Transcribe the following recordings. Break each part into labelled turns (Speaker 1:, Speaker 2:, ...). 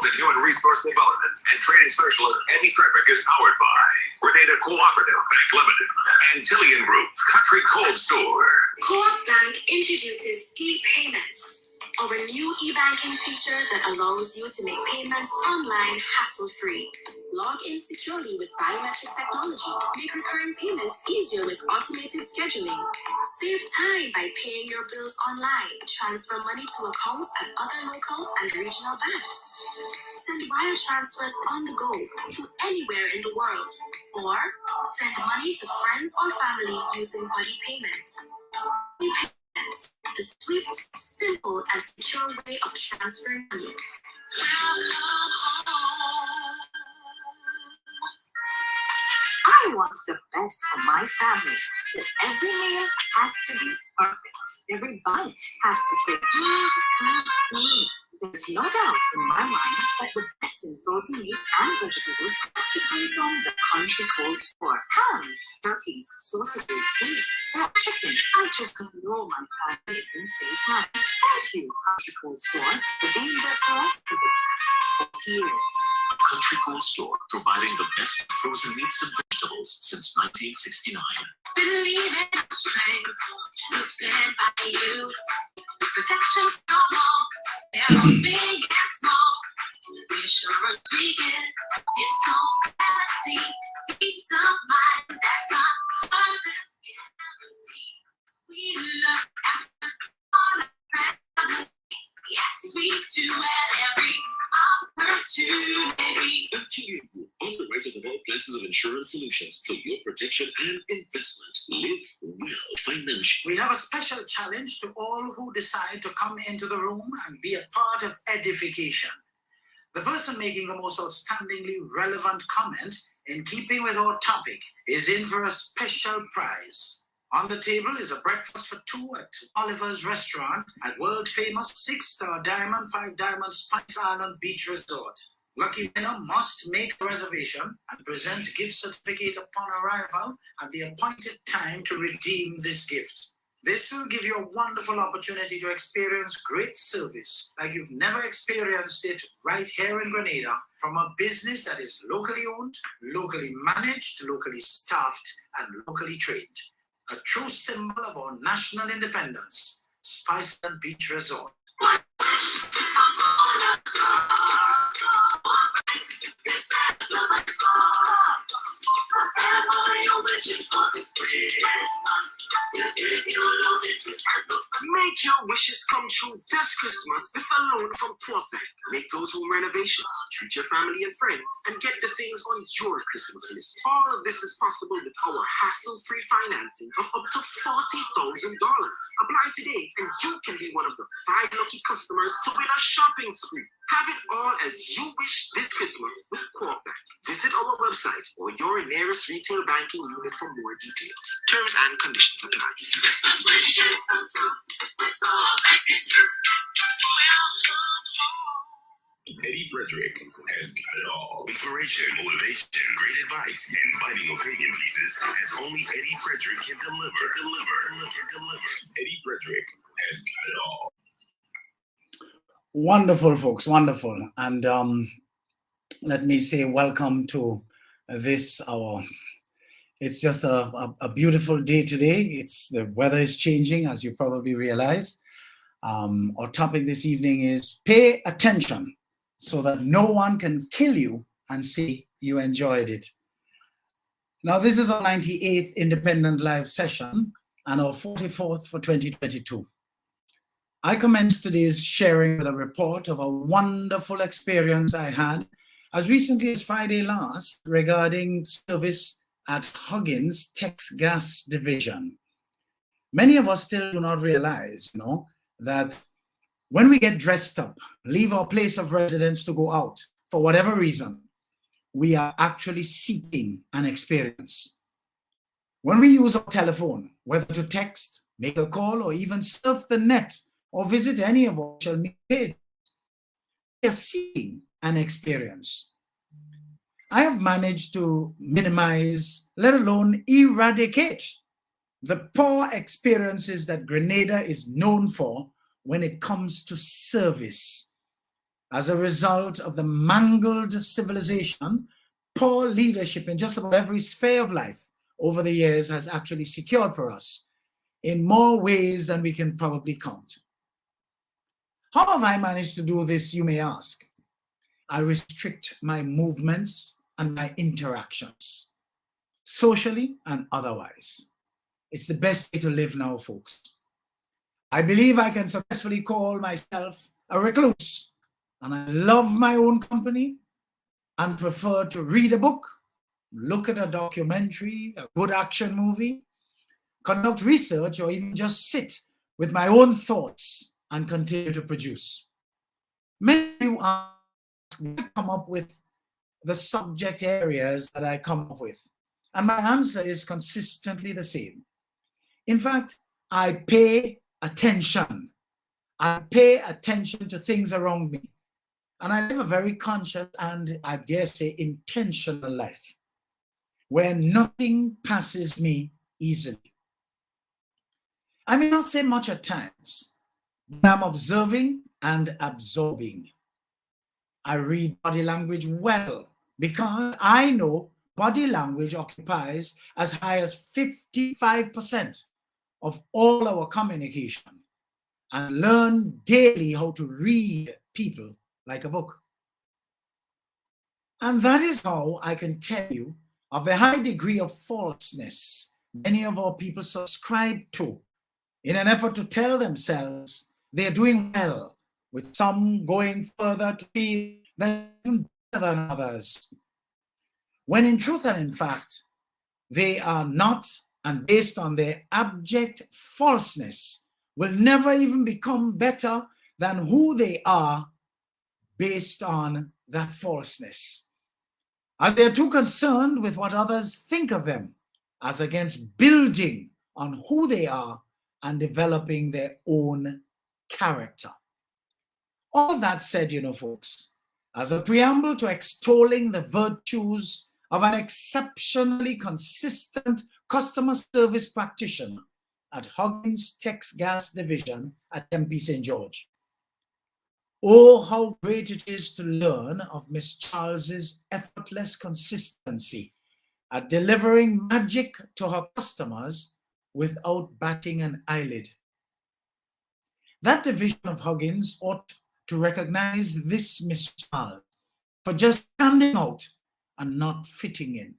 Speaker 1: Health and Human Resource Development and Training Specialist EDDIE-FICATION is powered by Grenada Cooperative Bank Limited and Tillian Group's Country Cold Store.
Speaker 2: Co-op Bank introduces e-payments, our new e-banking feature that allows you to make payments online hassle-free. Log in securely with biometric technology. Make recurring payments easier with automated scheduling. Save time by paying your bills online. Transfer money to accounts at other local and regional banks. Send wire transfers on the go to anywhere in the world. Or send money to friends or family using buddy payment. The swift, simple, and secure way of transferring money. I want the best for my family, so every meal has to be perfect. Every bite has to say, There's no doubt in my mind that the best in frozen meats and vegetables has to come from the Country Cold Store. Hams, turkeys, sausages, beef, or chicken. I just know my family is in safe hands. Thank you, Country Cold Store, for being there for us for the past 40 years.
Speaker 3: Country Cold Store, providing the best frozen meats and vegetables since 1969.
Speaker 2: Believe in strength, we'll stand by you. Protection from all, arrows big and small. Reassurance we get, it's so fancy. Peace of mind, that's our service guarantee. We look after all our family. Yes, we do at every opportunity.
Speaker 3: Tillian Group, underwriters of all classes of insurance solutions for your protection and investment. Live well financially.
Speaker 4: We have a special challenge to all who decide to come into the room and be a part of EDDIE-FICATION. The person making the most outstandingly relevant comment in keeping with our topic is in for a special prize. On the table is a breakfast for two at Oliver's Restaurant at world-famous 6-star Diamond 5 Diamond Spice Island Beach Resort. Lucky winner must make a reservation and present a gift certificate upon arrival at the appointed time to redeem this gift. This will give you a wonderful opportunity to experience great service like you've never experienced it right here in Grenada from a business that is locally owned, locally managed, locally staffed, and locally trained. A true symbol of our national independence, Spice Island Beach Resort.
Speaker 5: Make your wishes come true this Christmas with a loan from Co-op. Make those home renovations, treat your family and friends, and get the things on your Christmas list. All of this is possible with our hassle-free financing of up to $40,000. Apply today, and you can be one of the 5 lucky customers to win a shopping spree. Have it all as you wish this Christmas with Co-op Bank. Visit our website or your nearest retail banking unit for more details. Terms and conditions apply.
Speaker 2: Christmas wishes come true with Co-op Bank.
Speaker 1: Eddie Frederick has got it all. Inspiration, motivation, great advice, and biting opinion pieces as only Eddie Frederick can deliver. Eddie Frederick has got it all.
Speaker 4: Wonderful, folks, wonderful. And let me say welcome to this hour. It's just a beautiful day today. The weather is changing, as you probably realize. Our topic this evening is pay attention so that no one can kill you and say you enjoyed it. Now, this is our 98th Independent Live session and our 44th for 2022. I commenced today's sharing with a report of a wonderful experience I had as recently as Friday last regarding service at Huggins Tex Gas Division. Many of us still do not realize, that when we get dressed up, leave our place of residence to go out for whatever reason, we are actually seeking an experience. When we use our telephone, whether to text, make a call, or even surf the net, or visit any of our social media pages, we are seeking an experience. I have managed to minimize, let alone eradicate, the poor experiences that Grenada is known for when it comes to service. as a result of the mangled civilization, poor leadership in just about every sphere of life over the years has actually secured for us in more ways than we can probably count. How have I managed to do this, you may ask? I restrict my movements and my interactions, socially and otherwise. It's the best way to live now, folks. I believe I can successfully call myself a recluse, and I love my own company and prefer to read a book, look at a documentary, a good action movie, conduct research, or even just sit with my own thoughts and continue to produce. Many of you ask me to come up with the subject areas that I come up with, and my answer is consistently the same. In fact, I pay attention. I pay attention to things around me, and I live a very conscious and, I dare say, intentional life where nothing passes me easily. I may not say much at times, but I'm observing and absorbing. I read body language well because I know body language occupies as high as 55% of all our communication, and learn daily how to read people like a book. And that is how I can tell you of the high degree of falseness many of our people subscribe to in an effort to tell themselves they're doing well, with some going further to feel they're better than others, when in truth and in fact, they are not, and based on their abject falseness, will never even become better than who they are based on that falseness, as they are too concerned with what others think of them, as against building on who they are and developing their own character. All of that said, folks, as a preamble to extolling the virtues of an exceptionally consistent customer service practitioner at Huggins Tex Gas Division at Tempe St. George. Oh, how great it is to learn of Miss Charles's effortless consistency at delivering magic to her customers without batting an eyelid. That division of Huggins ought to recognize this Miss Charles for just standing out and not fitting in.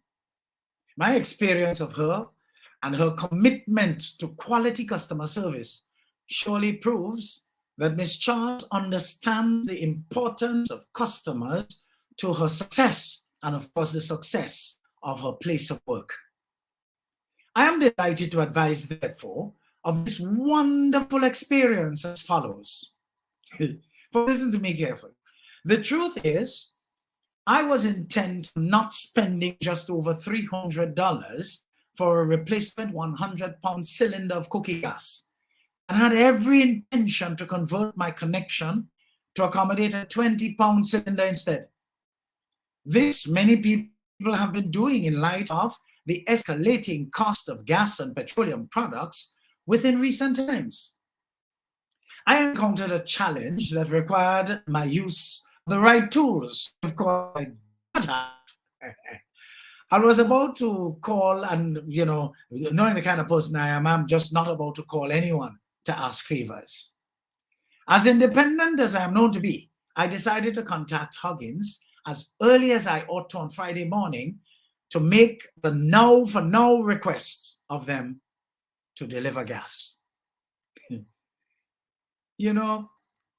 Speaker 4: My experience of her and her commitment to quality customer service surely proves that Miss Charles understands the importance of customers to her success and, of course, the success of her place of work. I am delighted to advise, therefore, of this wonderful experience as follows. But listen to me carefully. The truth is, I was intent on not spending just over $300 for a replacement 100-pound cylinder of cookie gas, and had every intention to convert my connection to accommodate a 20-pound cylinder instead. This many people have been doing in light of the escalating cost of gas and petroleum products within recent times. I encountered a challenge that required my use of the right tools. Of course, I did not have. I was about to call, and knowing the kind of person I am, I'm just not about to call anyone to ask favors. As independent as I am known to be, I decided to contact Huggins as early as I ought to on Friday morning to make the now for now request of them to deliver gas.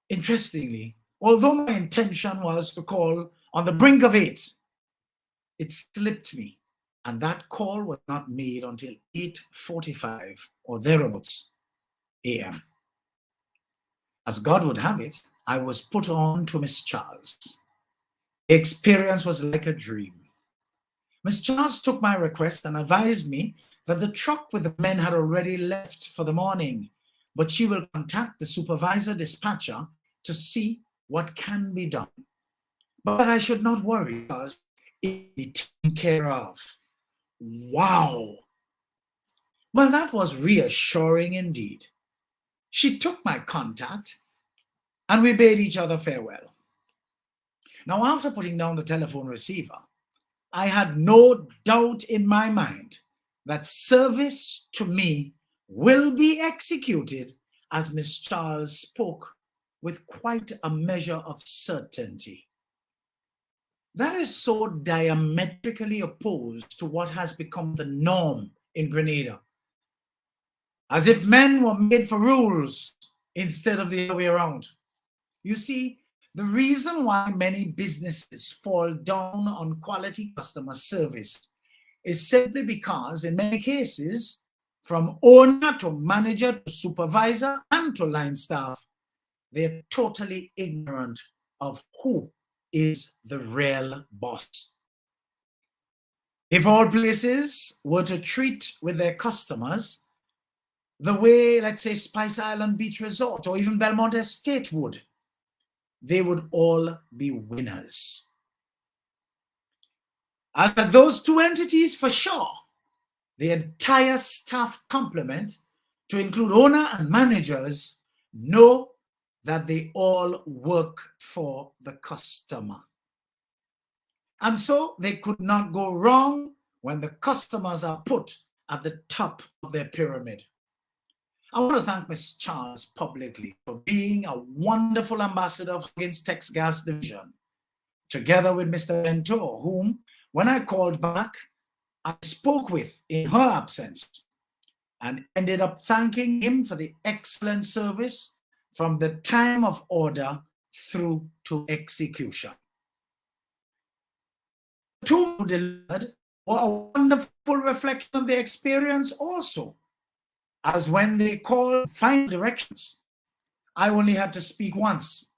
Speaker 4: Interestingly, although my intention was to call on the brink of 8, it slipped me, and that call was not made until 8:45 or thereabouts a.m. As God would have it, I was put on to Miss Charles. The experience was like a dream. Miss Charles took my request and advised me that the truck with the men had already left for the morning, but she will contact the supervisor dispatcher to see what can be done. But I should not worry because it will be taken care of. Wow! Well, that was reassuring indeed. She took my contact and we bade each other farewell. Now, after putting down the telephone receiver, I had no doubt in my mind that service to me will be executed, as Miss Charles spoke with quite a measure of certainty. That is so diametrically opposed to what has become the norm in Grenada, as if men were made for rules instead of the other way around. You see, the reason why many businesses fall down on quality customer service is simply because, in many cases, from owner to manager to supervisor and to line staff, they're totally ignorant of who is the real boss. If all places were to treat with their customers the way, let's say, Spice Island Beach Resort or even Belmont Estate would, they would all be winners. As at those two entities, for sure, the entire staff complement, to include owner and managers, know that they all work for the customer. And so they could not go wrong when the customers are put at the top of their pyramid. I want to thank Ms. Charles publicly for being a wonderful ambassador of Huggins Tex Gas Division, together with Mr. Ventura, whom, when I called back, I spoke with in her absence and ended up thanking him for the excellent service from the time of order through to execution. The two who delivered were a wonderful reflection of the experience also, as when they called final directions, I only had to speak once,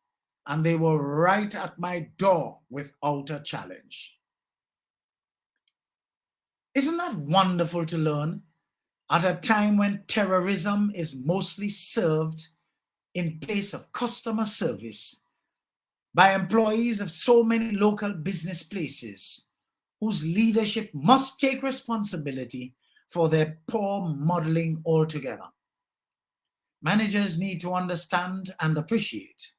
Speaker 4: and they were right at my door without a challenge. Isn't that wonderful to learn at a time when terrorism is mostly served in place of customer service by employees of so many local business places whose leadership must take responsibility for their poor modeling altogether? Managers need to understand and appreciate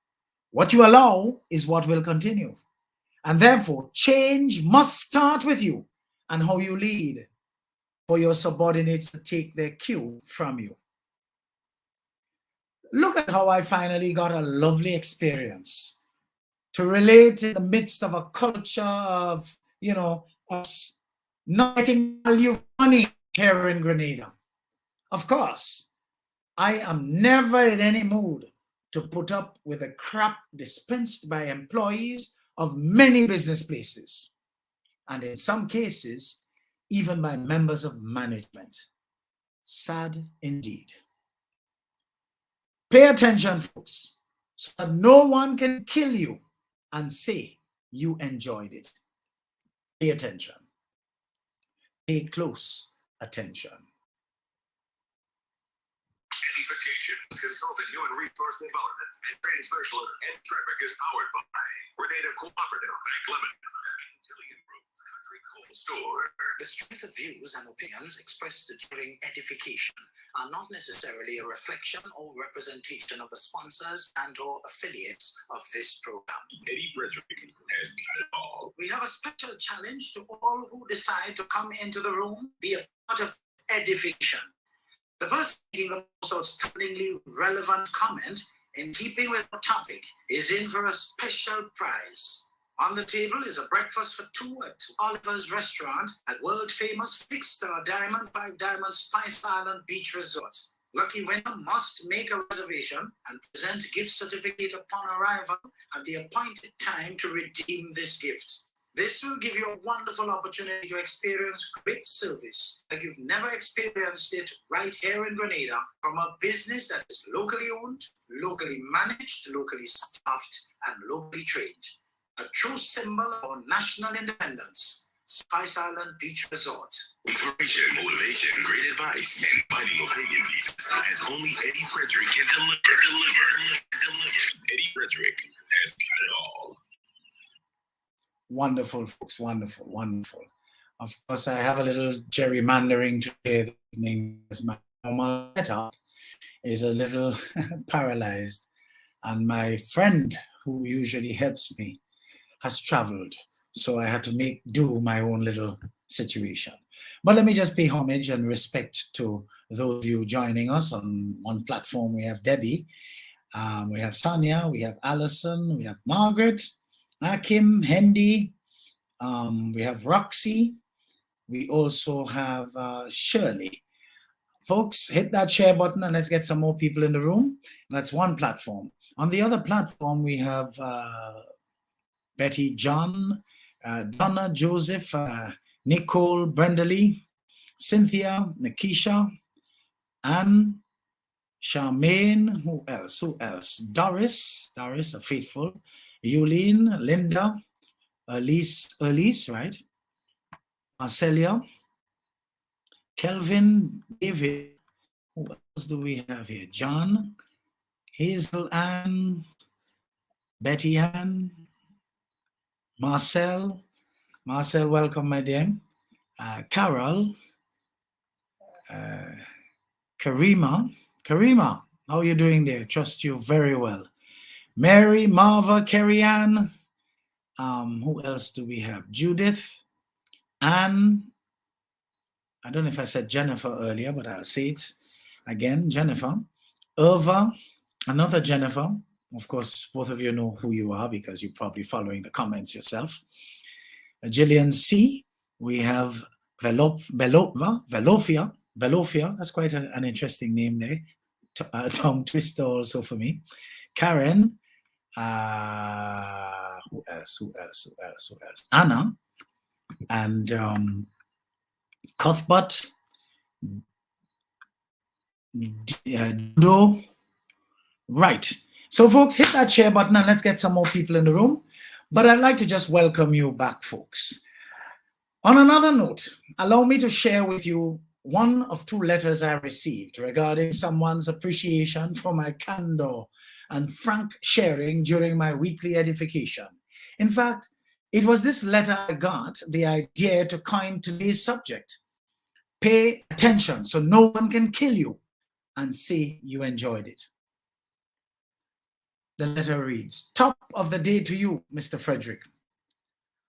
Speaker 4: what you allow is what will continue. And therefore, change must start with you and how you lead for your subordinates to take their cue from you. Look at how I finally got a lovely experience to relate in the midst of a culture of, us not getting value for money here in Grenada. Of course, I am never in any mood to put up with the crap dispensed by employees of many business places, and in some cases, even by members of management. Sad indeed. Pay attention, folks, so that no one can kill you and say you enjoyed it. Pay attention. Pay close attention.
Speaker 1: EDDIE-FICATION, consultant human resource development and training specialist Ed Frederick is powered by Grenada Cooperative Bank Limited, Antillian Group, Country Cold Store.
Speaker 6: The strength of views and opinions expressed during EDDIE-FICATION are not necessarily a reflection or representation of the sponsors and or affiliates of this program.
Speaker 1: Eddie Frederick has got it all.
Speaker 6: We have a special challenge to all who decide to come into the room, be a part of EDDIE-FICATION. The person making the most outstandingly relevant comment in keeping with the topic is in for a special prize. On the table is a breakfast for two at Oliver's Restaurant at world-famous 6-star Diamond 5 Diamond Spice Island Beach Resort. Lucky winner must make a reservation and present a gift certificate upon arrival at the appointed time to redeem this gift. This will give you a wonderful opportunity to experience great service like you've never experienced it right here in Grenada from a business that is locally owned, locally managed, locally staffed, and locally trained. A true symbol of our national independence, Spice Island Beach Resort.
Speaker 1: Inspiration, motivation, great advice, and biting opinion pieces as only Eddie Frederick can deliver. Eddie Frederick has got it all.
Speaker 4: Wonderful, folks. Wonderful, wonderful. Of course, I have a little gerrymandering today this evening as my normal setup is a little paralyzed. And my friend who usually helps me has traveled. So I had to make do my own little situation. But let me just pay homage and respect to those of you joining us on one platform. We have Debbie, we have Sonia, we have Allison, we have Margaret, Akim, Hendy, we have Roxy, we also have Shirley. Folks, hit that share button and let's get some more people in the room. That's one platform. On the other platform, we have Betty, John, Donna, Joseph, Nicole, Brenda Lee, Cynthia, Nikisha, Anne, Charmaine, who else? Doris, a faithful, Yulene, Linda, Elise, right? Marcelia, Kelvin, David, who else do we have here? John, Hazel Ann, Betty Ann, Marcel, welcome, my dear. Carol, Karima, how are you doing there? Trust you very well. Mary, Marva, Carrie Ann, who else do we have? Judith, Anne, I don't know if I said Jennifer earlier, but I'll say it again, Jennifer, Irva, another Jennifer. Of course, both of you know who you are because you're probably following the comments yourself. Gillian C. We have Velofia. That's quite an interesting name there. Tongue twister also for me. Karen. Who else? Anna. And Cuthbert. Do. Right. So folks, hit that share button and let's get some more people in the room. But I'd like to just welcome you back, folks. On another note, allow me to share with you one of two letters I received regarding someone's appreciation for my candor and frank sharing during my weekly edification. In fact, it was this letter I got the idea to coin today's subject. Pay attention so no one can kill you and say you enjoyed it. The letter reads, "Top of the day to you, Mr. Frederick.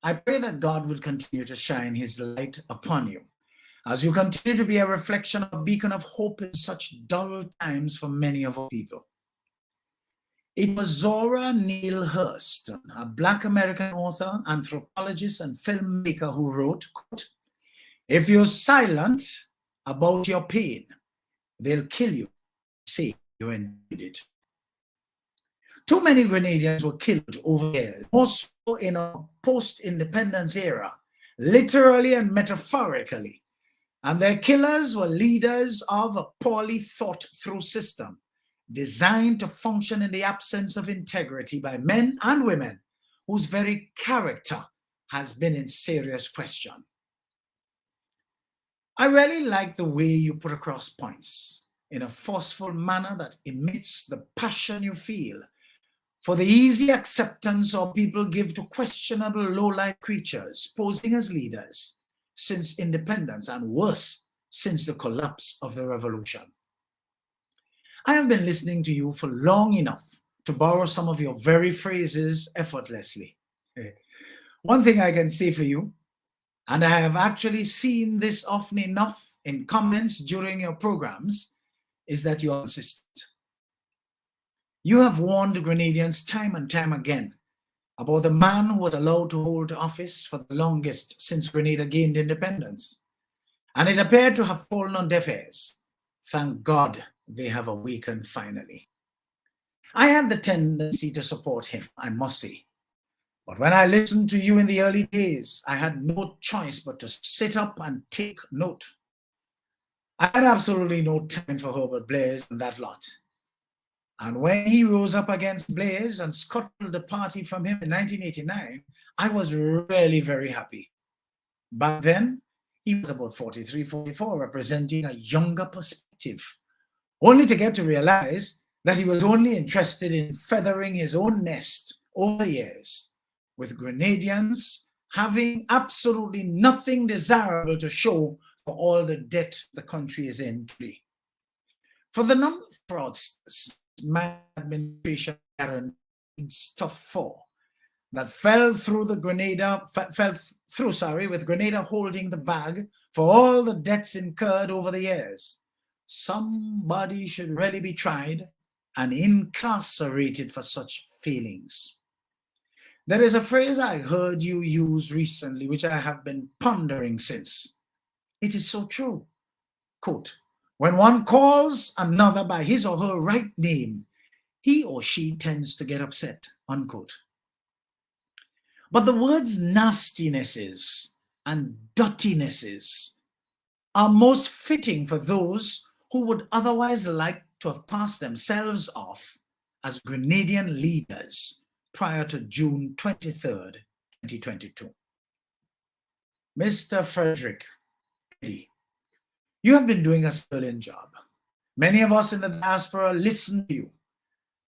Speaker 4: I pray that God would continue to shine his light upon you, as you continue to be a reflection of a beacon of hope in such dull times for many of our people." It was Zora Neale Hurston, a Black American author, anthropologist, and filmmaker who wrote, quote, "If you're silent about your pain, they'll kill you. Say you enjoyed it." Too many Grenadians were killed over here, more so in a post-independence era, literally and metaphorically. And their killers were leaders of a poorly thought-through system designed to function in the absence of integrity by men and women whose very character has been in serious question. I really like the way you put across points in a forceful manner that emits the passion you feel for the easy acceptance our people give to questionable low-life creatures posing as leaders since independence, and worse, since the collapse of the revolution. I have been listening to you for long enough to borrow some of your very phrases effortlessly. One thing I can say for you, and I have actually seen this often enough in comments during your programs, is that you are consistent. You have warned the Grenadians time and time again about the man who was allowed to hold office for the longest since Grenada gained independence, and it appeared to have fallen on deaf ears. Thank God they have awakened finally. I had the tendency to support him, I must say. But when I listened to you in the early days, I had no choice but to sit up and take note. I had absolutely no time for Herbert Blaise and that lot. And when he rose up against Blaise and scuttled the party from him in 1989, I was really very happy. Back then, he was about 43, 44, representing a younger perspective, only to get to realize that he was only interested in feathering his own nest over the years, with Grenadians having absolutely nothing desirable to show for all the debt the country is in today. For the number of fraudsters my administration guaranteed stuff for, that fell through with Grenada holding the bag for all the debts incurred over the years. Somebody should really be tried and incarcerated for such failings. There is a phrase I heard you use recently, which I have been pondering since. It is so true. Quote, when one calls another by his or her right name, he or she tends to get upset, unquote. But the words nastinesses and dirtinesses are most fitting for those who would otherwise like to have passed themselves off as Grenadian leaders prior to June 23rd, 2022. Mr. Frederick, you have been doing a sterling job. Many of us in the diaspora listen to you.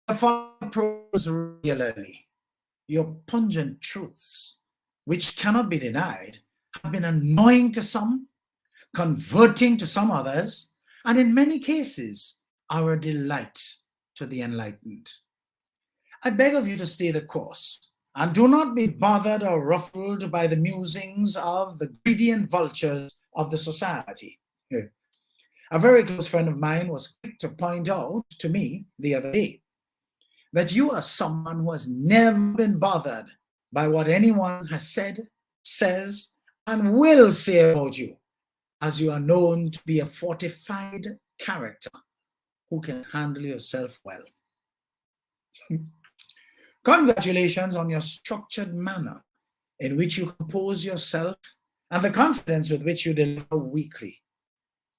Speaker 4: I follow programs regularly. Your pungent truths, which cannot be denied, have been annoying to some, converting to some others, and in many cases are a delight to the enlightened. I beg of you to stay the course and do not be bothered or ruffled by the musings of the greedy and vultures of the society. A very close friend of mine was quick to point out to me the other day that you are someone who has never been bothered by what anyone has said, says, and will say about you, as you are known to be a fortified character who can handle yourself well. Congratulations on your structured manner in which you compose yourself and the confidence with which you deliver weekly.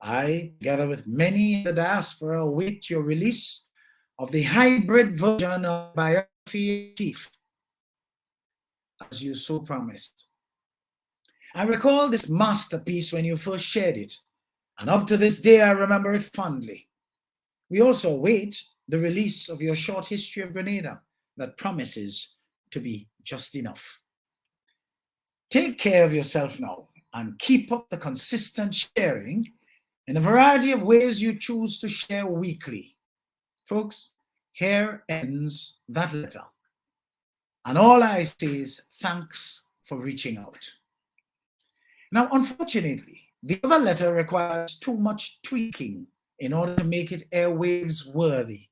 Speaker 4: I, together with many in the diaspora, await your release of the hybrid version of biography Thief, as you so promised. I recall this masterpiece when you first shared it, and up to this day I remember it fondly. We also await the release of your short history of Grenada that promises to be just enough. Take care of yourself now and keep up the consistent sharing in a variety of ways you choose to share weekly. Folks, here ends that letter. And all I say is thanks for reaching out. Now, unfortunately, the other letter requires too much tweaking in order to make it airwaves worthy,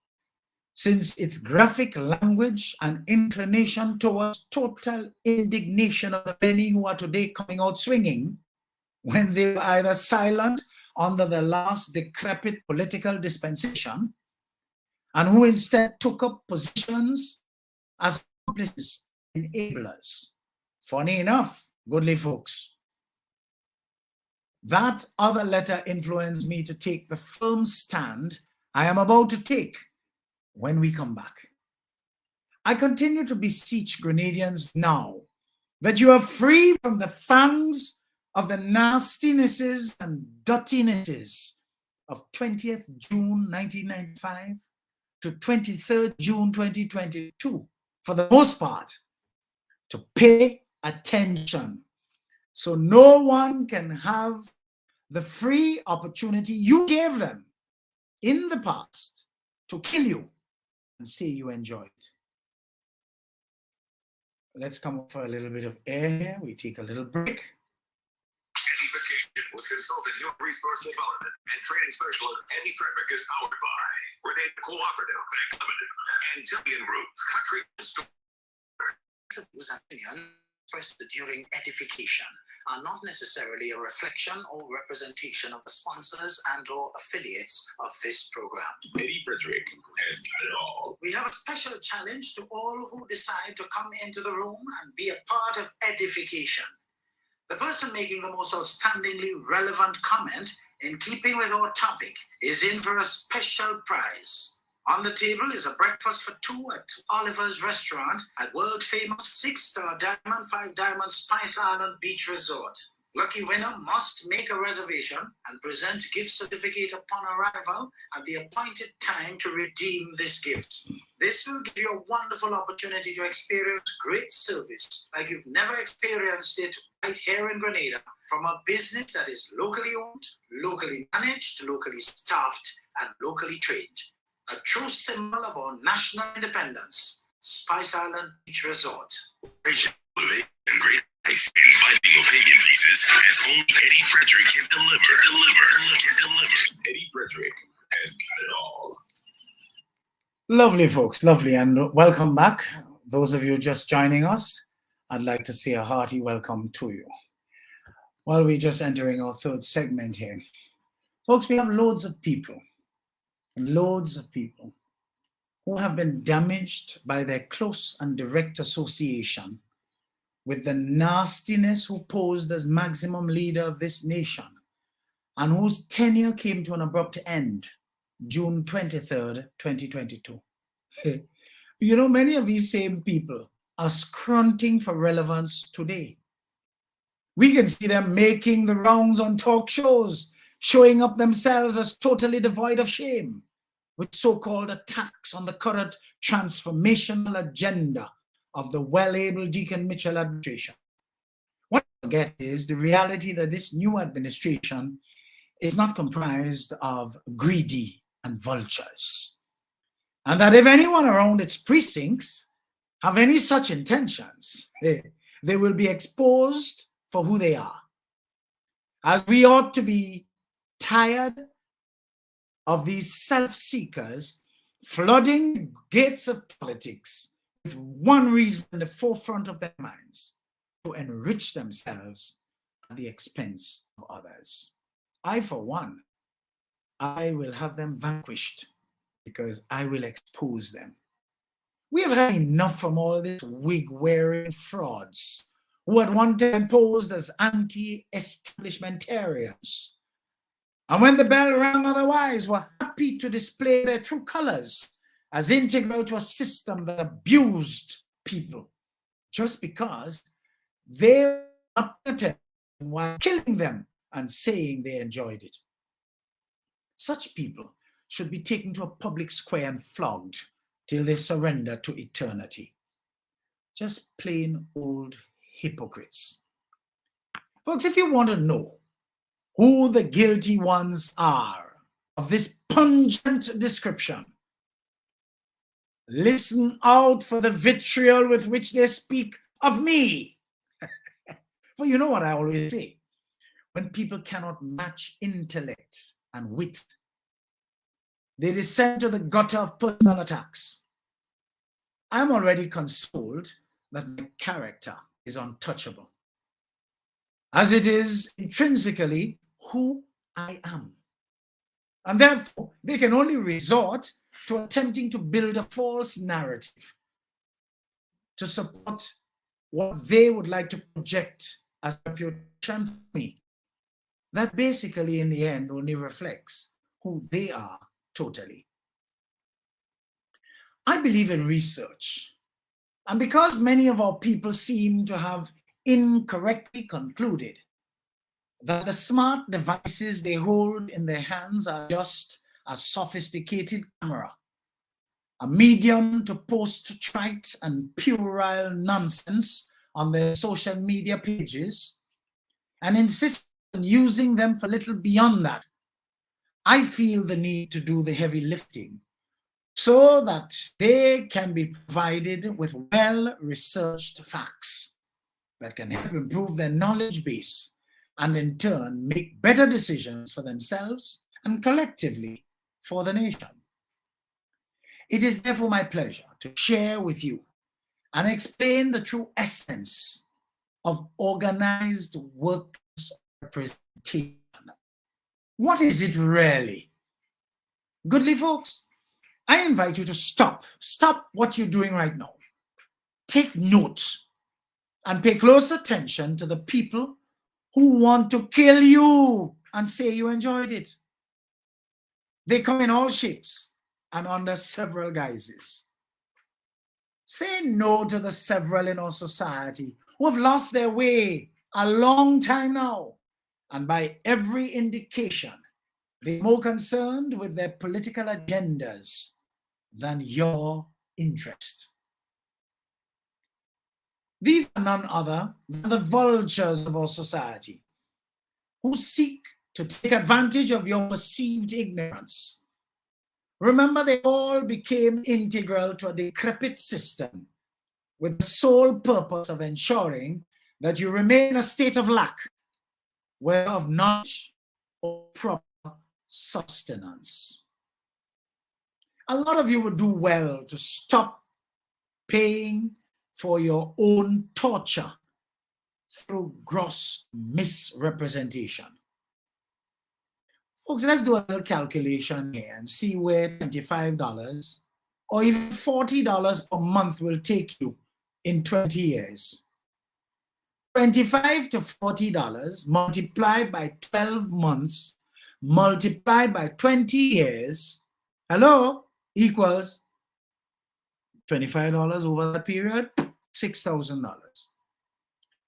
Speaker 4: since its graphic language and inclination towards total indignation of the many who are today coming out swinging when they were either silent under the last decrepit political dispensation and who instead took up positions as accomplices and enablers. Funny enough, goodly folks, that other letter influenced me to take the firm stand I am about to take when we come back. I continue to beseech Grenadians now that you are free from the fangs of the nastinesses and dirtinesses of 20th June 1995 to 23rd June 2022, for the most part, to pay attention so no one can have the free opportunity you gave them in the past to kill you and say you enjoyed. Let's come up for a little bit of air here. We take a little break.
Speaker 1: EDDIE-FICATION with consultant human resource development and training specialist Eddie Frederick is powered by Grenada Cooperative Bank Limited and Tillian Group, country store.
Speaker 6: Expressed during edification are not necessarily a reflection or representation of the sponsors and or affiliates of this program.
Speaker 1: Eddie Frederick has got it all.
Speaker 6: We have a special challenge to all who decide to come into the room and be a part of edification. The person making the most outstandingly relevant comment in keeping with our topic is in for a special prize. On the table is a breakfast for two at Oliver's Restaurant at world-famous 6-star Diamond 5 Diamond Spice Island Beach Resort. Lucky winner must make a reservation and present gift certificate upon arrival at the appointed time to redeem this gift. This will give you a wonderful opportunity to experience great service like you've never experienced it right here in Grenada from a business that is locally owned, locally managed, locally staffed, and locally trained. A true symbol of our national independence. Spice Island Beach Resort.
Speaker 1: Operation Elevate and great ice and biting opinion pieces as only Eddie Frederick can deliver. Eddie Frederick has got it all.
Speaker 4: Lovely, folks, lovely, and welcome back. Those of you just joining us, I'd like to say a hearty welcome to you. While we're just entering our third segment here, folks, we have loads of people who have been damaged by their close and direct association with the nastiness who posed as maximum leader of this nation and whose tenure came to an abrupt end June 23rd, 2022. You know, many of these same people are scrunting for relevance today. We can see them making the rounds on talk shows, showing up themselves as totally devoid of shame, with so-called attacks on the current transformational agenda of the well-able Deacon Mitchell administration. What I forget is the reality that this new administration is not comprised of greedy and vultures, and that if anyone around its precincts have any such intentions, they will be exposed for who they are, as we ought to be tired of these self-seekers flooding the gates of politics with one reason in the forefront of their minds: to enrich themselves at the expense of others. I, for one, I will have them vanquished because I will expose them. We have had enough from all these wig-wearing frauds who at one time posed as anti-establishmentarians, and when the bell rang otherwise, were happy to display their true colors as integral to a system that abused people just because they were not content while killing them and saying they enjoyed it. Such people should be taken to a public square and flogged till they surrender to eternity. Just plain old hypocrites. Folks, if you want to know who the guilty ones are of this pungent description, listen out for the vitriol with which they speak of me. For you know what I always say, when people cannot match intellect and wit, they descend to the gutter of personal attacks. I'm already consoled that my character is untouchable, as it is intrinsically who I am. And therefore, they can only resort to attempting to build a false narrative to support what they would like to project as a reputation for me. That basically, in the end, only reflects who they are totally. I believe in research, and because many of our people seem to have incorrectly concluded that the smart devices they hold in their hands are just a sophisticated camera, a medium to post trite and puerile nonsense on their social media pages, and insist on using them for little beyond that, I feel the need to do the heavy lifting so that they can be provided with well-researched facts that can help improve their knowledge base and in turn make better decisions for themselves and collectively for the nation. It is therefore my pleasure to share with you and explain the true essence of organized workers' representation. What is it really? Goodly folks, I invite you to stop what you're doing right now. Take note and pay close attention to the people who want to kill you and say you enjoyed it. They come in all shapes and under several guises. Say no to the several in our society who have lost their way a long time now, and by every indication, they're more concerned with their political agendas than your interest. These are none other than the vultures of our society who seek to take advantage of your perceived ignorance, Remember, they all became integral to a decrepit system with the sole purpose of ensuring that you remain in a state of lack, whether of knowledge or proper sustenance. A lot of you would do well to stop paying for your own torture through gross misrepresentation. Folks, let's do a little calculation here and see where $25 or even $40 per month will take you in 20 years. $25 to $40 multiplied by 12 months multiplied by 20 years, hello, equals $25 over that period, $6,000.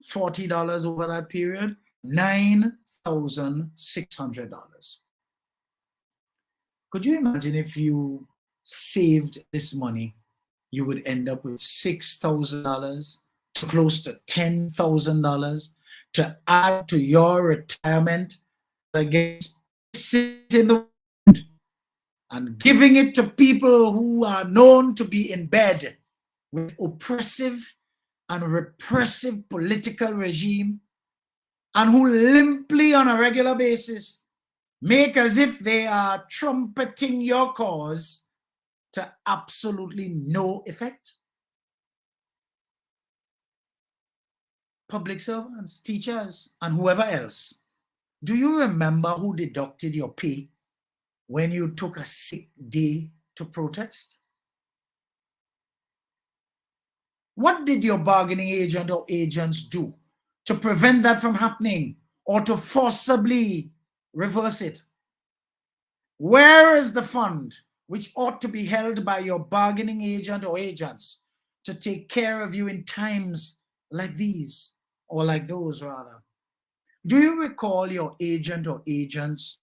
Speaker 4: $40 over that period, $9,600. Could you imagine if you saved this money, you would end up with $6,000 to close to $10,000 to add to your retirement against sitting in the wind and giving it to people who are known to be in bed with oppressive and repressive political regime and who limply on a regular basis make as if they are trumpeting your cause to absolutely no effect. Public servants, teachers, and whoever else, do you remember who deducted your pay when you took a sick day to protest? What did your bargaining agent or agents do to prevent that from happening or to forcibly reverse it? Where is the fund which ought to be held by your bargaining agent or agents to take care of you in times like these, or like those rather? Do you recall your agent or agents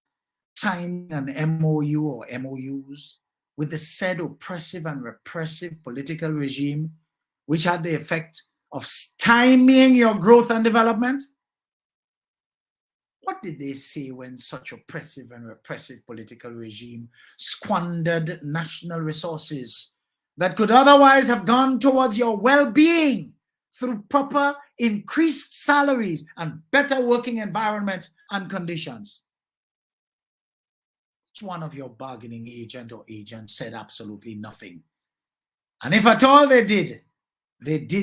Speaker 4: signing an MOU or MOUs with the said oppressive and repressive political regime, which had the effect of stymieing your growth and development? What did they say when such oppressive and repressive political regime squandered national resources that could otherwise have gone towards your well-being through proper increased salaries and better working environments and conditions? Each one of your bargaining agent or agents said absolutely nothing. And if at all they did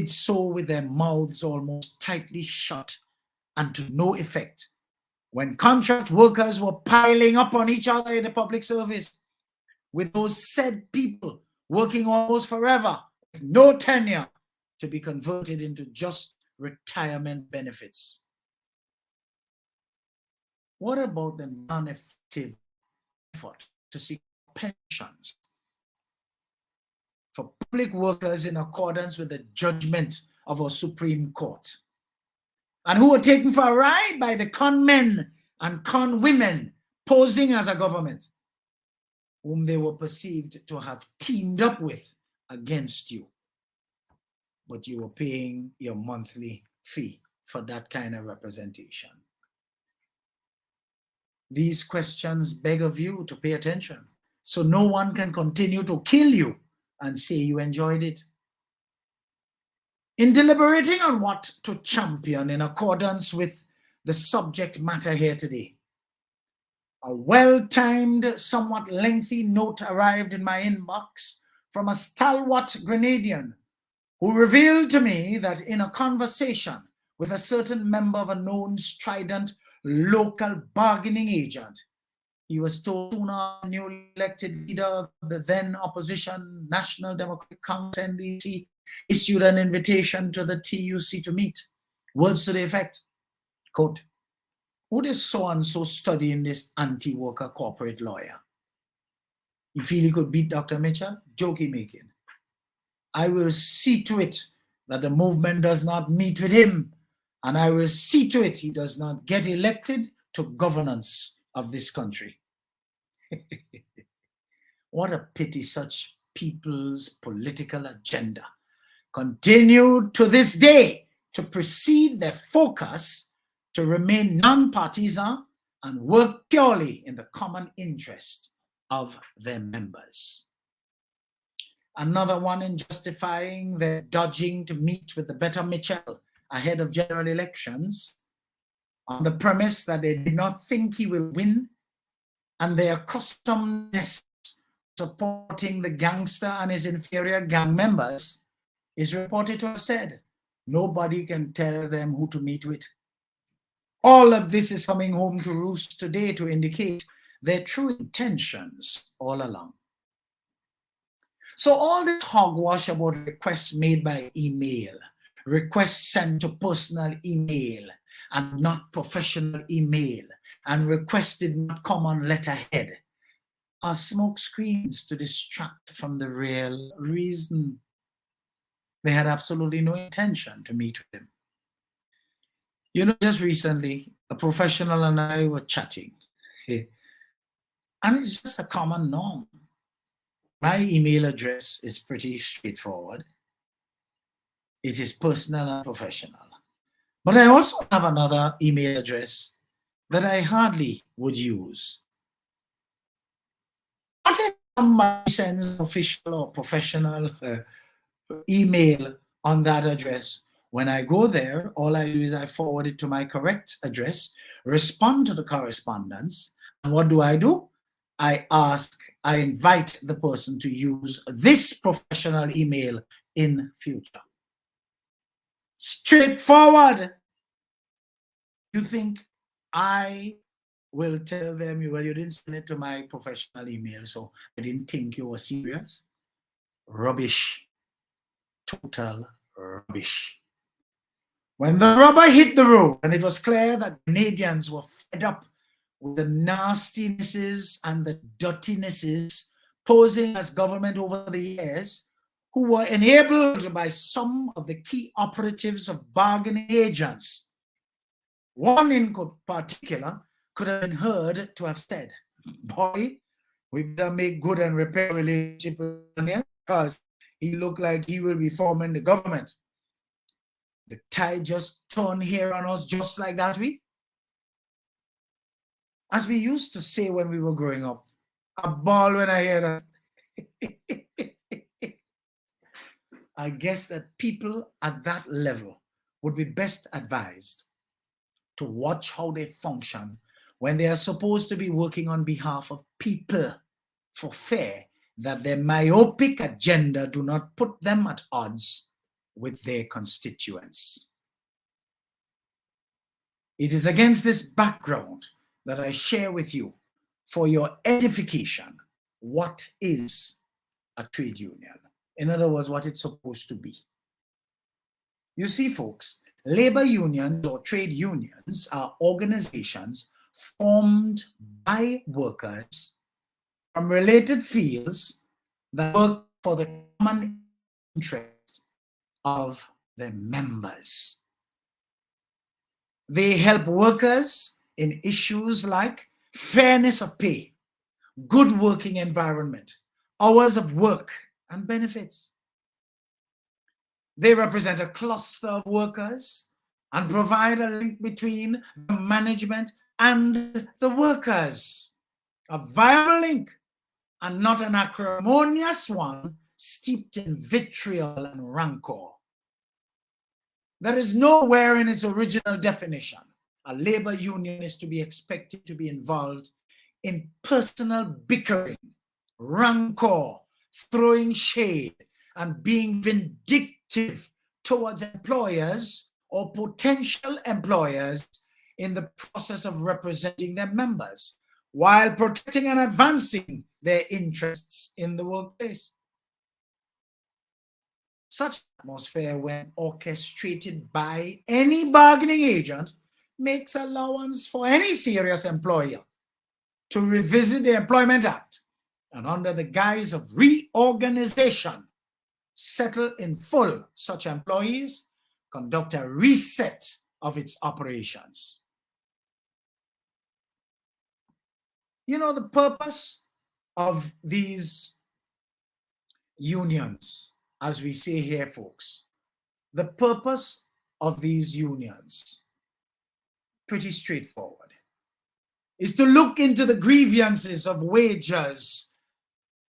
Speaker 4: so with their mouths almost tightly shut and to no effect, when contract workers were piling up on each other in the public service, with those said people working almost forever with no tenure to be converted into just retirement benefits. What about the non-effective effort to seek pensions for public workers in accordance with the judgment of our Supreme Court, and who were taken for a ride by the con men and con women posing as a government, whom they were perceived to have teamed up with against you, but you were paying your monthly fee for that kind of representation? These questions beg of you to pay attention, so no one can continue to kill you and say you enjoyed it. In deliberating on what to champion in accordance with the subject matter here today, a well-timed, somewhat lengthy note arrived in my inbox from a stalwart Grenadian who revealed to me that in a conversation with a certain member of a known strident local bargaining agent, he was told soon after the newly elected leader of the then opposition National Democratic Congress NDC issued an invitation to the TUC to meet. Words to the effect, quote, "Who is so-and-so studying this anti-worker corporate lawyer? You feel he could beat Dr. Mitchell? Jokey making. I will see to it that the movement does not meet with him, and I will see to it he does not get elected to governance of this country." What a pity such people's political agenda continue to this day to precede their focus to remain non-partisan and work purely in the common interest of their members. Another one in justifying their dodging to meet with the better Mitchell ahead of general elections on the premise that they did not think he will win, and their accustomedness supporting the gangster and his inferior gang members is reported to have said, nobody can tell them who to meet with. All of this is coming home to roost today to indicate their true intentions all along. So all this hogwash about requests made by email, requests sent to personal email and not professional email, and requests did not come on letterhead, are smoke screens to distract from the real reason. They had absolutely no intention to meet with him. You know, just recently, a professional and I were chatting, and it's just a common norm. My email address is pretty straightforward. It is personal and professional. But I also have another email address that I hardly would use. What if somebody sends official or professional email on that address? When I go there, all I do is I forward it to my correct address, respond to the correspondence, and what do? I invite the person to use this professional email in future. Straightforward. You think I will tell them, well, you didn't send it to my professional email, so I didn't think you were serious? Rubbish. Total rubbish. When the rubber hit the road and it was clear that Canadians were fed up with the nastinesses and the dirtinesses posing as government over the years, who were enabled by some of the key operatives of bargaining agents, one in particular could have been heard to have said, boy, we better make good and repair relationship with him because he looked like he will be forming the government. The tide just turned here on us just like that, as we used to say when we were growing up. A ball when I hear that. I guess that people at that level would be best advised to watch how they function when they are supposed to be working on behalf of people, for fear that their myopic agenda do not put them at odds with their constituents. It is against this background that I share with you, for your edification, what is a trade union. In other words, what it's supposed to be. You see, folks, labor unions or trade unions are organizations formed by workers from related fields that work for the common interest of their members. They help workers in issues like fairness of pay, good working environment, hours of work, and benefits. They represent a cluster of workers and provide a link between the management and the workers. A viable link, and not an acrimonious one steeped in vitriol and rancor. There is nowhere in its original definition a labor union is to be expected to be involved in personal bickering, rancor, throwing shade, and being vindictive towards employers or potential employers in the process of representing their members, while protecting and advancing their interests in the workplace. Such atmosphere, when orchestrated by any bargaining agent, makes allowance for any serious employer to revisit the Employment Act and, under the guise of reorganization, settle in full such employees, conduct a reset of its operations. You know, the purpose of these unions, as we say here, folks, the purpose of these unions, pretty straightforward. is to look into the grievances of wagers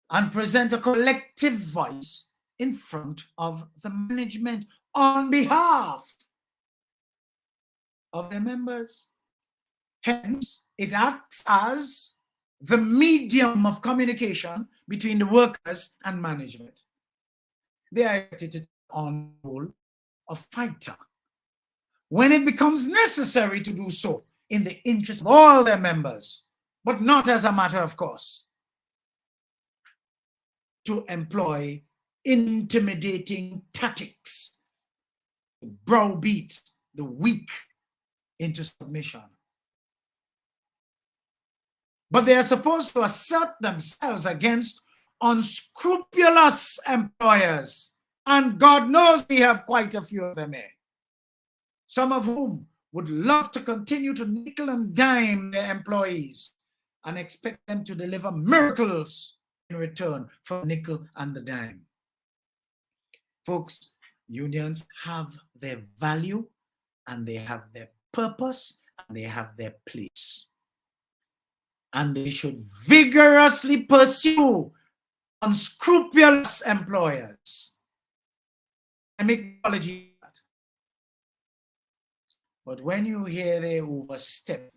Speaker 4: and present a collective voice in front of the management on behalf of their members. Hence, it acts as the medium of communication between the workers and management. They are expected on the role of fighter when it becomes necessary to do so in the interest of all their members, but not as a matter of course, to employ intimidating tactics to browbeat the weak into submission. But they are supposed to assert themselves against unscrupulous employers, and God knows we have quite a few of them here, some of whom would love to continue to nickel and dime their employees and expect them to deliver miracles in return for the nickel and the dime. Folks, unions have their value, and they have their purpose, and they have their place. And they should vigorously pursue unscrupulous employers. I make apology for that. But when you hear they overstep,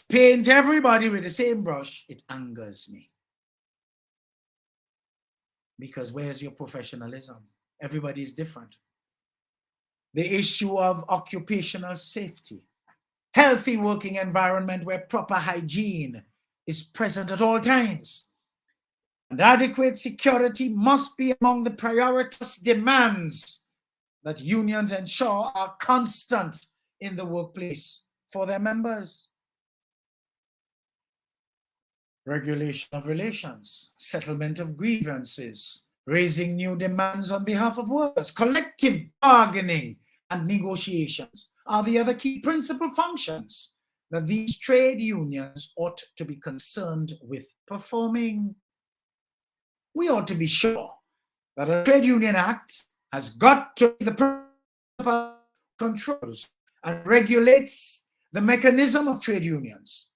Speaker 4: paint everybody with the same brush, it angers me. Because where's your professionalism? Everybody is different. The issue of occupational safety, healthy working environment where proper hygiene is present at all times, and adequate security must be among the prioritous demands that unions ensure are constant in the workplace for their members. Regulation of relations, settlement of grievances, raising new demands on behalf of workers, collective bargaining and negotiations are the other key principal functions that these trade unions ought to be concerned with performing. We ought to be sure that a Trade Union Act has got to be the principal controls and regulates the mechanism of trade unions.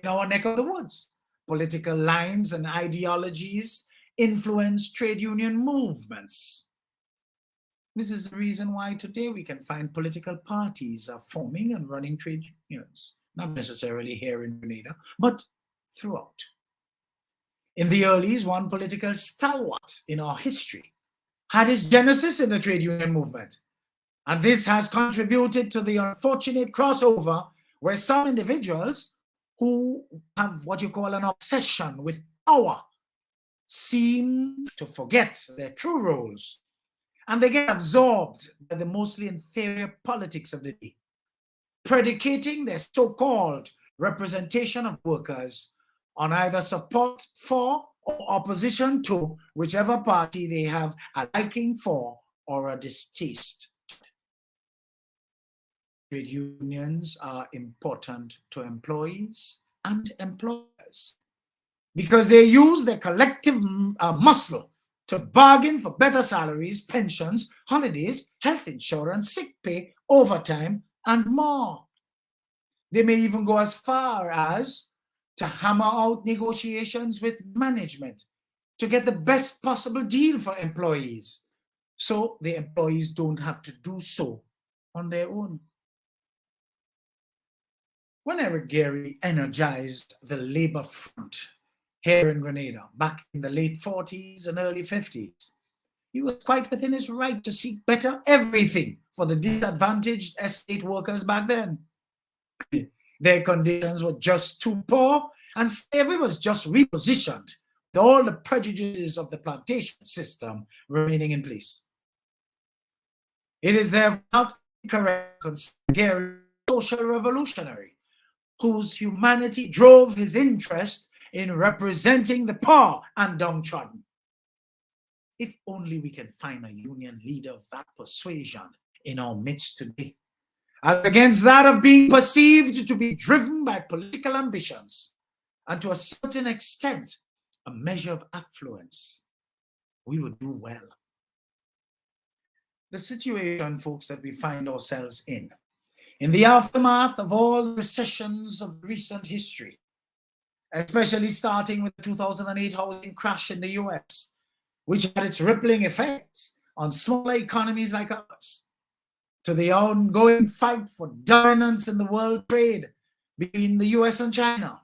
Speaker 4: In our neck of the woods, political lines and ideologies influence trade union movements. This is the reason why today we can find political parties are forming and running trade unions, not necessarily here in Grenada, but throughout. In the earlies, one political stalwart in our history had his genesis in the trade union movement. And this has contributed to the unfortunate crossover where some individuals who have what you call an obsession with power seem to forget their true roles, and they get absorbed by the mostly inferior politics of the day, predicating their so-called representation of workers on either support for or opposition to whichever party they have a liking for or a distaste. Trade unions are important to employees and employers because they use their collective muscle to bargain for better salaries, pensions, holidays, health insurance, sick pay, overtime, and more. They may even go as far as to hammer out negotiations with management to get the best possible deal for employees, so the employees don't have to do so on their own. When Eric Gary energized the labor front here in Grenada back in the late 40s and early 50s, he was quite within his right to seek better everything for the disadvantaged estate workers back then. Their conditions were just too poor, and slavery was just repositioned, with all the prejudices of the plantation system remaining in place. It is therefore not incorrect to consider Gary a social revolutionary whose humanity drove his interest in representing the poor and downtrodden. If only we can find a union leader of that persuasion in our midst today, as against that of being perceived to be driven by political ambitions and to a certain extent a measure of affluence, we would do well. The situation, folks, that we find ourselves in In the aftermath of all the recessions of recent history, especially starting with the 2008 housing crash in the US, which had its rippling effects on smaller economies like ours, to the ongoing fight for dominance in the world trade between the US and China,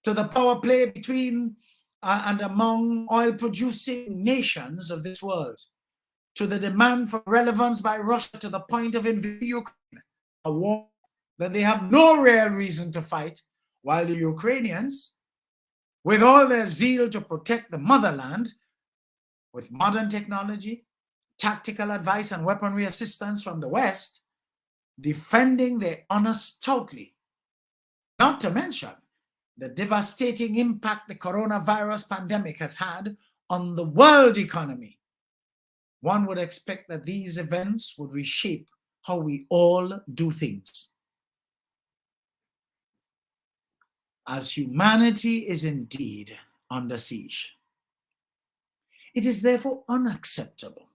Speaker 4: to the power play between and among oil-producing nations of this world, to the demand for relevance by Russia to the point of invading Ukraine, a war that they have no real reason to fight, while the Ukrainians, with all their zeal to protect the motherland, with modern technology, tactical advice and weaponry assistance from the West, defending their honor stoutly. Not to mention the devastating impact the coronavirus pandemic has had on the world economy. One would expect that these events would reshape how we all do things. As humanity is indeed under siege, it is therefore unacceptable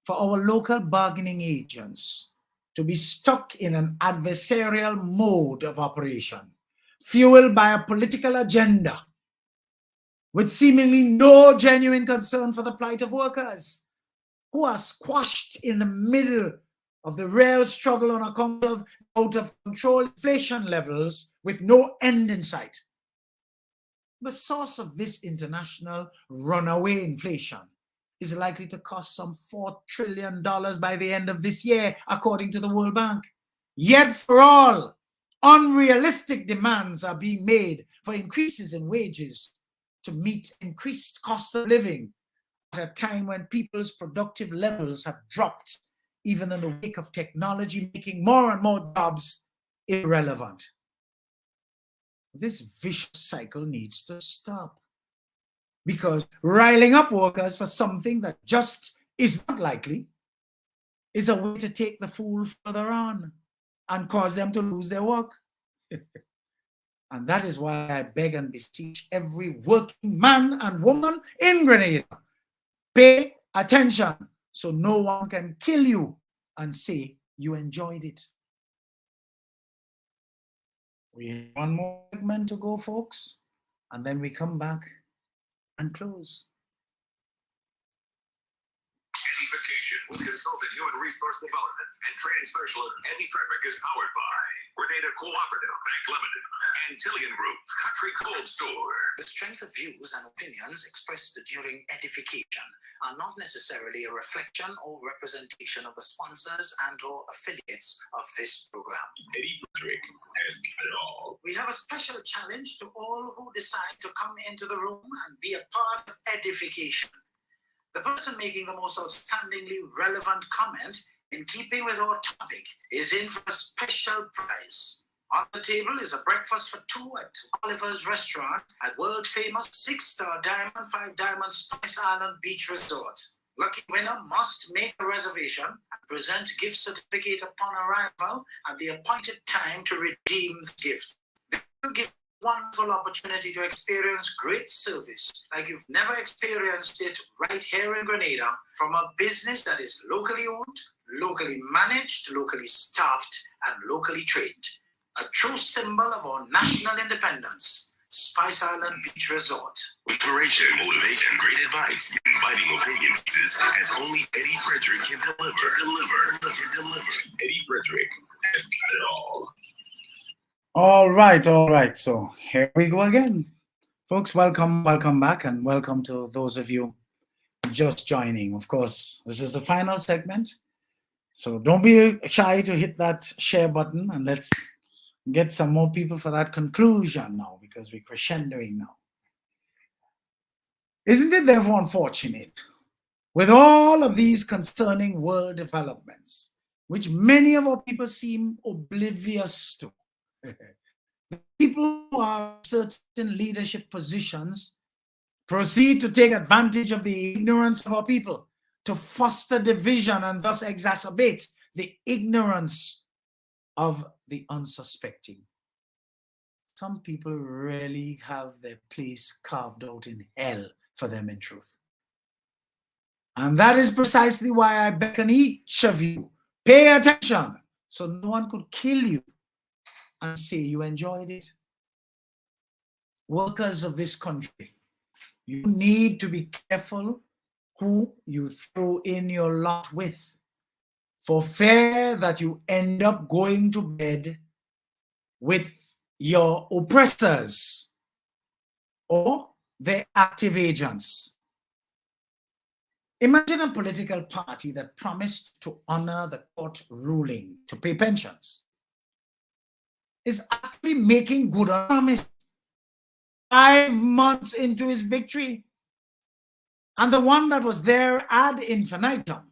Speaker 4: for our local bargaining agents to be stuck in an adversarial mode of operation, fueled by a political agenda, with seemingly no genuine concern for the plight of workers, who are squashed in the middle of the real struggle on account of out-of-control inflation levels with no end in sight. The source of this international runaway inflation is likely to cost some $4 trillion by the end of this year, according to the World Bank. Yet for all, unrealistic demands are being made for increases in wages to meet increased cost of living at a time when people's productive levels have dropped, even in the wake of technology making more and more jobs irrelevant. This vicious cycle needs to stop, because riling up workers for something that just is not likely is a way to take the fool further on and cause them to lose their work. And that is why I beg and beseech every working man and woman in Grenada, pay attention so no one can kill you and say you enjoyed it. We have one more segment to go, folks, and then we come back and close.
Speaker 1: EDDIE-FICATION with consultant human resource development and training specialist Eddie Frederick is powered by Grenada Cooperative Bank Limited and Tillian Group's Country Cold Store.
Speaker 6: The strength of views and opinions expressed during edification are not necessarily a reflection or representation of the sponsors and or affiliates of this program.
Speaker 1: Eddie Frederick has got it all.
Speaker 6: We have a special challenge to all who decide to come into the room and be a part of edification. The person making the most outstandingly relevant comment in keeping with our topic is in for a special prize. On the table is a breakfast for two at Oliver's Restaurant at world-famous 6-star Diamond 5 Diamond Spice Island Beach Resort. Lucky winner must make a reservation and present gift certificate upon arrival at the appointed time to redeem the gift. This will give wonderful opportunity to experience great service like you've never experienced it right here in Grenada from a business that is locally owned, locally managed, locally staffed, and locally trained. A true symbol of our national independence, Spice Island Beach Resort.
Speaker 1: Inspiration, motivation, great advice, inviting opinion pieces as only Eddie Frederick can deliver. Eddie Frederick has got it all.
Speaker 4: All right. So here we go again. Folks, welcome back, and welcome to those of you just joining. Of course, this is the final segment. So don't be shy to hit that share button, and let's get some more people for that conclusion now, because we're crescendoing now. Isn't it therefore unfortunate, with all of these concerning world developments, which many of our people seem oblivious to, the people who are in certain leadership positions proceed to take advantage of the ignorance of our people to foster division and thus exacerbate the ignorance of the unsuspecting. Some people really have their place carved out in hell for them in truth. And that is precisely why I beckon each of you, pay attention so no one could kill you and say you enjoyed it. Workers of this country, you need to be careful who you throw in your lot with, for fear that you end up going to bed with your oppressors or their active agents. Imagine a political party that promised to honor the court ruling to pay pensions is actually making good on promise 5 months into his victory. And the one that was there ad infinitum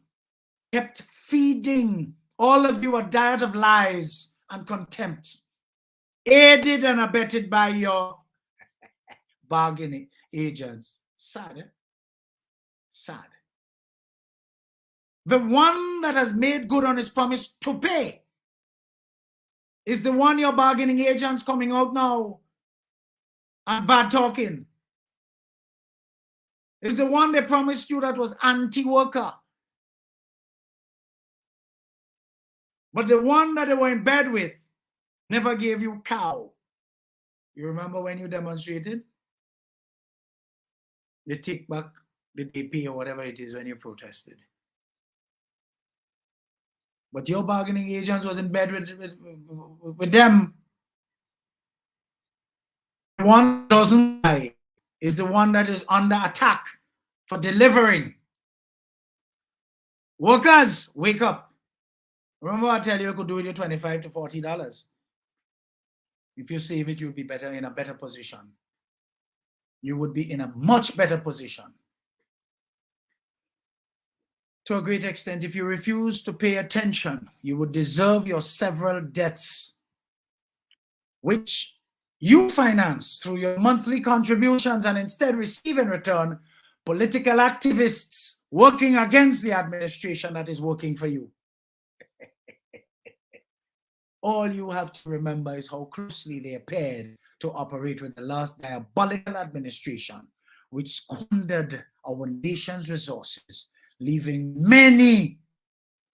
Speaker 4: kept feeding all of you a diet of lies and contempt, aided and abetted by your bargaining agents. Sad, eh? Sad. The one that has made good on its promise to pay is the one your bargaining agents coming out now and bad talking. Is the one they promised you that was anti-worker. But the one that they were in bed with never gave you cow. You remember when you demonstrated? You take back the DP or whatever it is when you protested. But your bargaining agents was in bed with them. The one that doesn't lie is the one that is under attack for delivering. Workers, wake up. Remember I tell you, you could do it with $25 to $40. If you save it, you'll be better in a better position. You would be in a much better position. To a great extent, if you refuse to pay attention, you would deserve your several deaths, which you finance through your monthly contributions and instead receive in return political activists working against the administration that is working for you. All you have to remember is how closely they appeared to operate with the last diabolical administration, which squandered our nation's resources, leaving many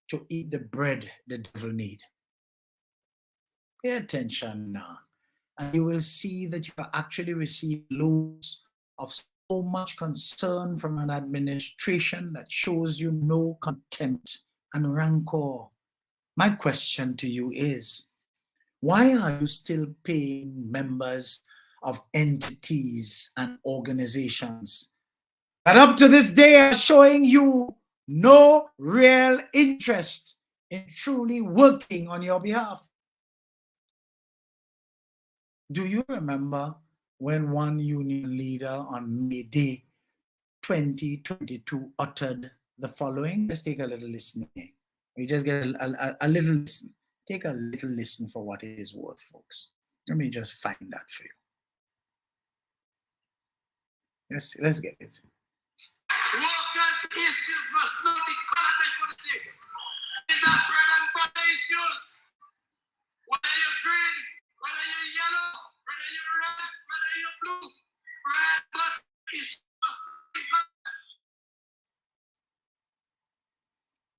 Speaker 4: to eat the bread the devil need. Pay attention now, and you will see that you are actually receiving loads of so much concern from an administration that shows you no contempt and rancor. My question to you is, why are you still paying members of entities and organizations that up to this day are showing you no real interest in truly working on your behalf? Do you remember when one union leader on May Day 2022 uttered the following? Let's take a little listen here. We just get a little listen. Take a little listen for what it is worth, folks. Let me just find that for you. Let's get it.
Speaker 7: Workers' issues must not be colored by politics. These are bread and butter issues. Whether you're green, whether you're yellow, whether you're red, whether you're blue, bread and butter issues must be colored.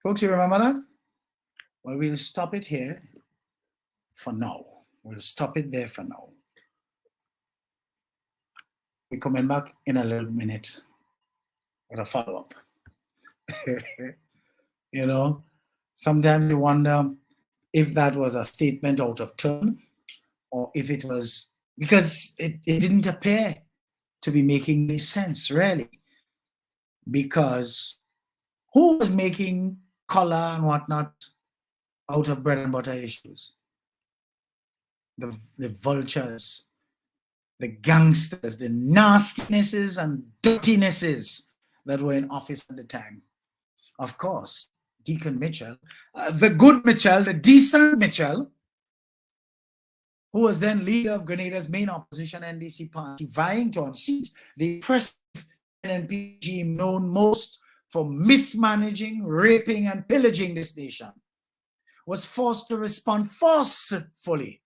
Speaker 4: Folks, you remember that? Well, we'll stop it here for now. We'll stop it there for now. We're coming back in a little minute with a follow-up. You know, sometimes you wonder if that was a statement out of turn or if it was, because it didn't appear to be making any sense, really. Because who was making color and whatnot out of bread and butter issues? The vultures, the gangsters, the nastinesses and dirtinesses that were in office at the time. Of course, Deacon Mitchell, the good Mitchell, the decent Mitchell, who was then leader of Grenada's main opposition NDC party, vying to unseat the oppressive NNP regime known most for mismanaging, raping, and pillaging this nation, was forced to respond forcefully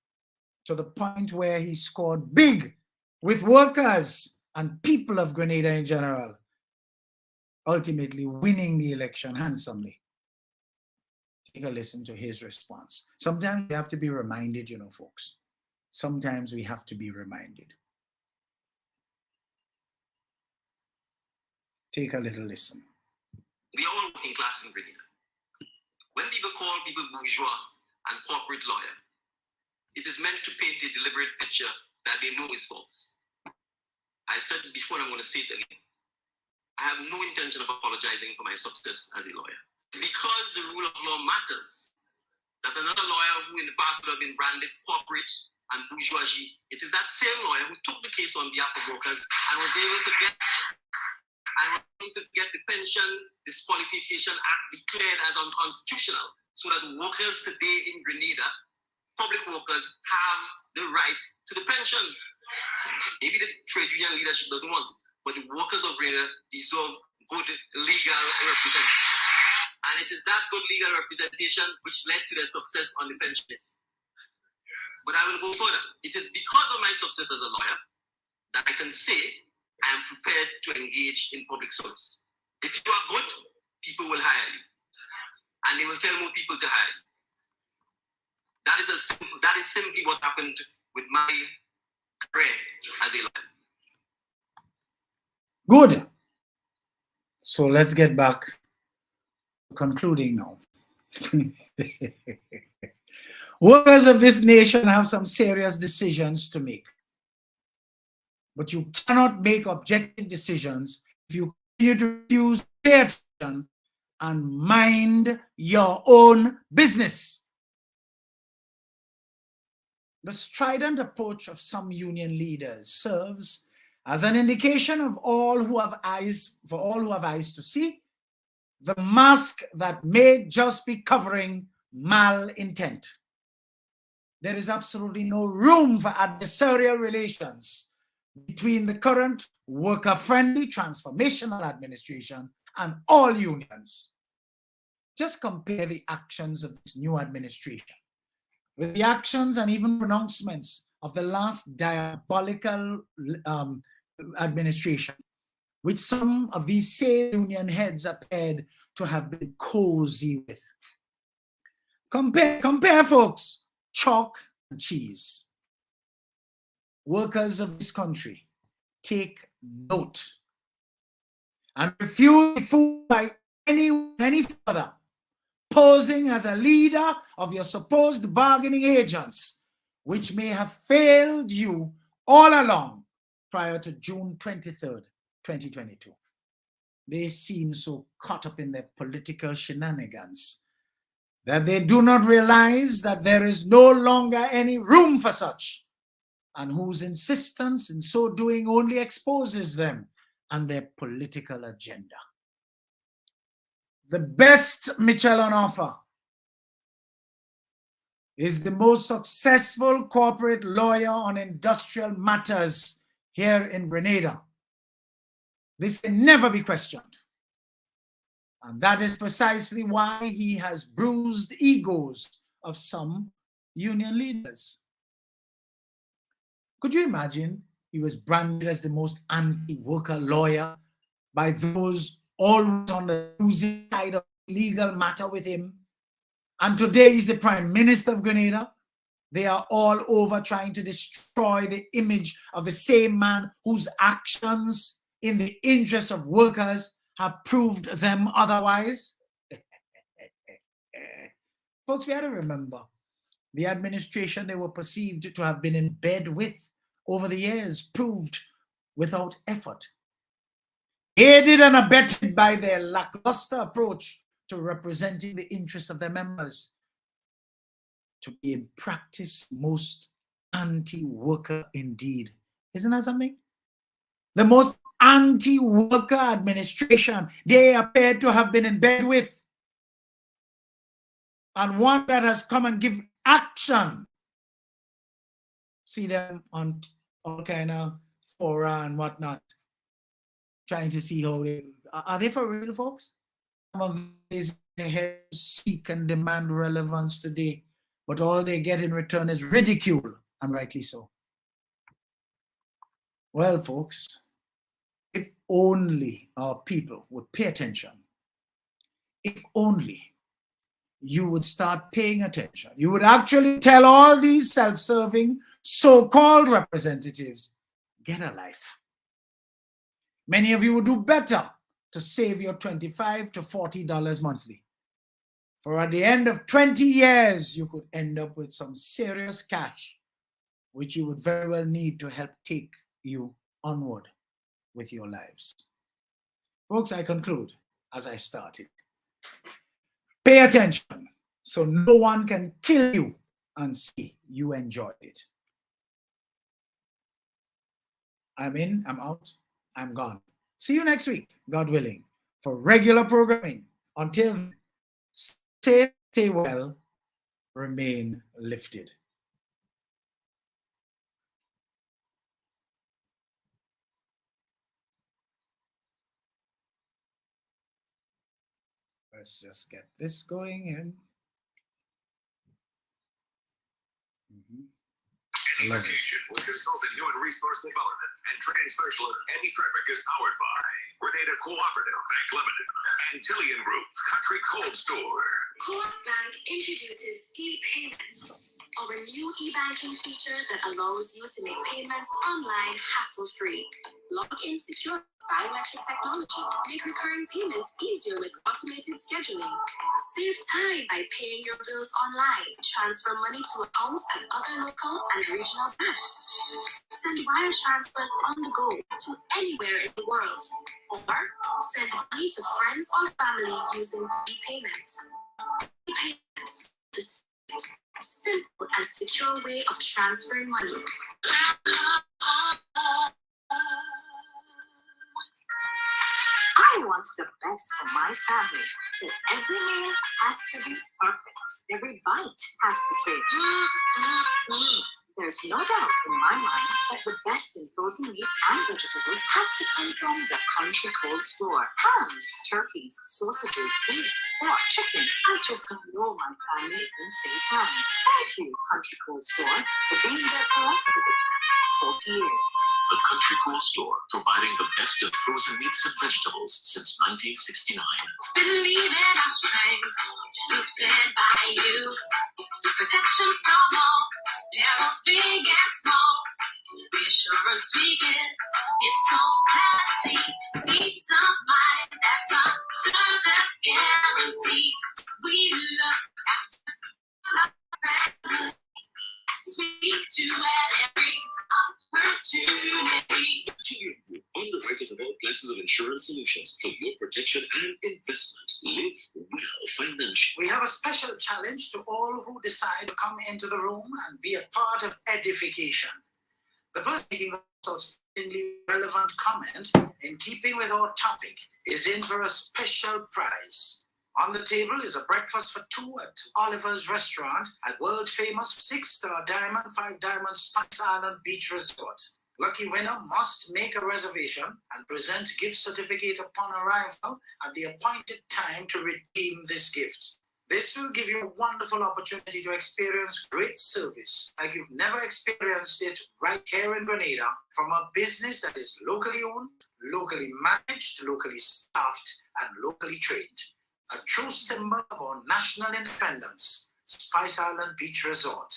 Speaker 4: to the point where he scored big with workers and people of Grenada in general, ultimately winning the election handsomely. take a listen to his response. Sometimes we have to be reminded, you know, folks. Sometimes we have to be reminded. Take a little listen.
Speaker 8: We are all working class in Grenada. When people call people bourgeois and corporate lawyer, it is meant to paint a deliberate picture that they know is false. I said it before, and I'm going to say it again. I have no intention of apologizing for my success as a lawyer. Because the rule of law matters, that another lawyer who in the past would have been branded corporate and bourgeoisie, it is that same lawyer who took the case on behalf of workers and was able to get the Pension Disqualification Act declared as unconstitutional, so that workers today in Grenada, public workers, have the right to the pension. Maybe the trade union leadership doesn't want it, but the workers of Grenada deserve good legal representation. And it is that good legal representation which led to their success on the pensions. But I will go further. It is because of my success as a lawyer that I can say I am prepared to engage in public service. If you are good, people will hire you. And they will tell more people to hire you. That is simply what happened with my career as a lawyer.
Speaker 4: Good. So let's get back to concluding now. Workers of this nation have some serious decisions to make. But you cannot make objective decisions if you continue to refuse to pay attention and mind your own business. The strident approach of some union leaders serves as an indication of all who have eyes, for all who have eyes to see, the mask that may just be covering malintent. There is absolutely no room for adversarial relations between the current worker-friendly transformational administration and all unions. Just compare the actions of this new administration with the actions and even pronouncements of the last diabolical administration, which some of these same union heads appeared to have been cozy with. Compare, folks, chalk and cheese. Workers of this country, take note and refuse to be fooled by any further, posing as a leader of your supposed bargaining agents, which may have failed you all along prior to June 23rd, 2022. They seem so caught up in their political shenanigans that they do not realize that there is no longer any room for such, and whose insistence in so doing only exposes them and their political agenda. The best Mitchell on offer is the most successful corporate lawyer on industrial matters here in Grenada. This can never be questioned. And that is precisely why he has bruised egos of some union leaders. Could you imagine he was branded as the most anti-worker lawyer by those always on the losing side of the legal matter with him? And today he's the Prime Minister of Grenada. They are all over trying to destroy the image of the same man whose actions in the interest of workers have proved them otherwise. Folks, we have to remember the administration they were perceived to have been in bed with over the years proved without effort, aided and abetted by their lackluster approach to representing the interests of their members, to be in practice most anti-worker indeed. Isn't that something? The most anti-worker administration they appeared to have been in bed with, and one that has come and give action. See them on all kind of fora and whatnot, trying to see how they are they for real, folks? Some of these heads seek and demand relevance today, but all they get in return is ridicule, and rightly so. Well, folks, if only our people would pay attention, if only you would start paying attention. You would actually tell all these self-serving so-called representatives, get a life. Many of you would do better to save your $25 to $40 monthly. For at the end of 20 years, you could end up with some serious cash, which you would very well need to help take you onward with your lives. Folks, I conclude as I started. Pay attention so no one can kill you and say you enjoyed it. I'm in, I'm out, I'm gone. See you next week, God willing, for regular programming. Until then, stay well, remain lifted. Let's just get this going in.
Speaker 1: EDDIE-FICATION with consultant human resource development and training specialist Eddie Frederick is powered by Grenada Cooperative Bank Limited and Tillian Group Country Cold Store.
Speaker 2: Co-op Bank introduces e-payments, our new e-banking feature that allows you to make payments online hassle-free. Log in secure biometric technology. Make recurring payments easier with automated scheduling. Save time by paying your bills online. Transfer money to accounts at other local and regional banks. Send wire transfers on the go to anywhere in the world. Or send money to friends or family using e-payment. E-payments, the simple and secure way of transferring money.
Speaker 9: I want the best for my family, so every meal has to be perfect. Every bite has to say, There's no doubt in my mind that the best in frozen meats and vegetables has to come from the Country Cold Store. Hams, turkeys, sausages, beef, pork, chicken. I just know my family is in safe hands. Thank you, Country Cold Store, for being there for us for the past 40 years.
Speaker 3: The Country Cold Store, providing the best of frozen meats and vegetables since 1969.
Speaker 2: Believe in our strength, we'll stand by you. Protection from all perils, big and small. Reassurance we give, it's so classy. Peace of mind, that's our service guarantee. We look after our family, sweet to at every opportunity.
Speaker 3: Underwriters of all classes of insurance solutions for your protection and investment. Live well financially.
Speaker 6: We have a special challenge to all who decide to come into the room and be a part of EDDIE-FICATION. The person making the most outstandingly relevant comment in keeping with our topic is in for a special prize. On the table is a breakfast for two at Oliver's Restaurant at world-famous 6-star Diamond 5 Diamond Spice Island Beach Resort. Lucky winner must make a reservation and present gift certificate upon arrival at the appointed time to redeem this gift. This will give you a wonderful opportunity to experience great service like you've never experienced it right here in Grenada from a business that is locally owned, locally managed, locally staffed, and locally trained. A true symbol of our national independence, Spice Island Beach Resort.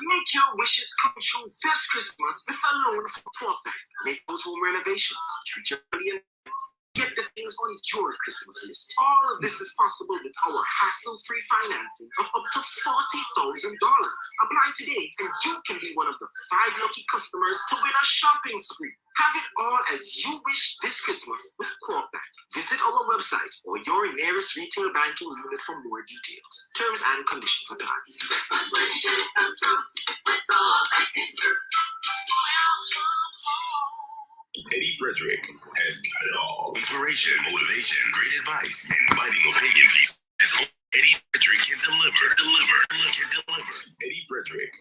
Speaker 5: Make your wishes come true this Christmas with a loan from Poor Bank. Make those home renovations, treat your family and friends, get the things on your Christmas list. All of this is possible with our hassle-free financing of up to $40,000. Apply today and you can be one of the 5 lucky customers to win a shopping spree. Have it all as you wish this Christmas with Corp Bank. Visit our website or your nearest retail banking unit for more details. Terms and conditions apply.
Speaker 1: Eddie Frederick has got it all. Inspiration, motivation, great advice, and fighting opinion pieces. Eddie Frederick can deliver. Eddie Frederick